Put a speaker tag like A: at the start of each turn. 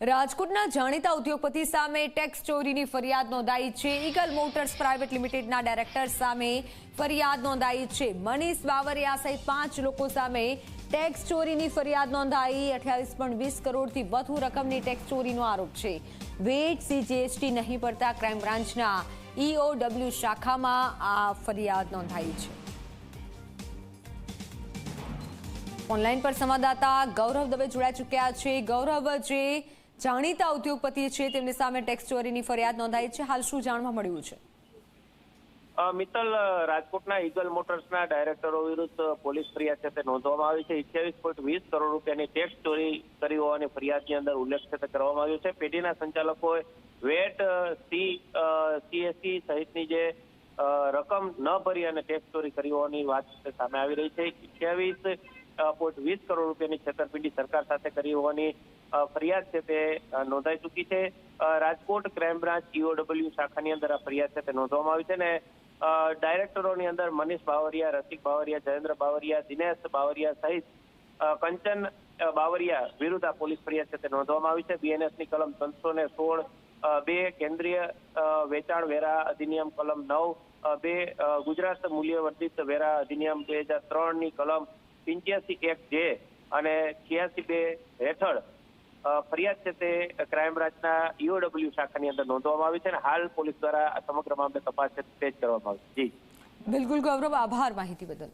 A: રાજકોટના જાણીતા ઉદ્યોગપતિ સામે ટેક્સ ચોરીની ફરિયાદ નોંધાઈ છે। ઈગલ મોટર્સ પ્રાઇવેટ લિમિટેડના ડાયરેક્ટર સામે ફરિયાદ નોંધાઈ છે। મનીષ બાવરિયા સહિત 5 લોકો સામે ટેક્સ ચોરીની ફરિયાદ નોંધાઈ। 28.20 કરોડથી વધુ રકમની ટેક્સ ચોરીનો આરોપ છે। વેટ સીજીએસટી નહીં પડતા ક્રાઇમ બ્રાન્ચના ઈઓડબ્લ્યુ શાખામાં આ ફરિયાદ નોંધાઈ છે। ઓનલાઈન પર સંવાદદાતા ગૌરવ દવે જોડાઈ ચૂક્યા છે। ગૌરવ, જે જાણીતા ઉદ્યોગપતિ છે તેમની સામે ટેક્સ ચોરીની ફરિયાદ નોંધાઈ છે, હાલ શું જાણવા મળ્યું છે?
B: મિત્તલ, રાજકોટના ઈગલ મોટર્સના ડાયરેક્ટરો વિરુદ્ધ પોલીસ ફરિયાદ છે તે નોંધવામાં આવી છે। 28.20 કરોડ રૂપિયાની ટેક્સ ચોરી કરી હોવાની ફરિયાદની અંદર ઉલ્લેખ છે તે કરવામાં આવ્યો છે। પેઢીના સંચાલકોએ વેટ સીએસસી સહિતની જે રકમ ન ભરી અને ટેક્સ ચોરી કરી હોવાની વાત સામે આવી રહી છે। 28.20 કરોડ રૂપિયાની છેતરપિંડી સરકાર સાથે કરી હોવાની ફરિયાદ છે તે નોંધાઈ ચૂકી છે। રાજકોટ ક્રાઇમ બ્રાન્ચ ઈઓડબ્લ્યુ શાખાની અંદર આ ફરિયાદ છે તે નોંધવામાં આવી છે ને ડાયરેક્ટરોની અંદર મનીષ બાવરિયા, રસિક બાવરિયા, જયેન્દ્ર બાવરિયા, દિનેશ બાવરિયા સહિત કંચન બાવરિયા વિરુદ્ધ આ પોલીસ ફરિયાદ છે તે નોંધવામાં આવી છે। બીએનએસની કલમ 316 2, કેન્દ્રીય વેચાણ વેરા અધિનિયમ કલમ 9 2, ગુજરાત મૂલ્યવર્ધિત વેરા અધિનિયમ 2003 ની કલમ 85(1) અને 86(2) હેઠળ ફરિયાદ છે તે ક્રાઇમ બ્રાન્ચના ઈઓડબ્લ્યુ શાખાની અંદર નોંધવામાં આવી છે અને હાલ પોલીસ દ્વારા સમગ્ર મામલે તપાસ છે તેજ કરવામાં આવી છે। જી
A: બિલકુલ ગૌરવ, આભાર માહિતી બદલ।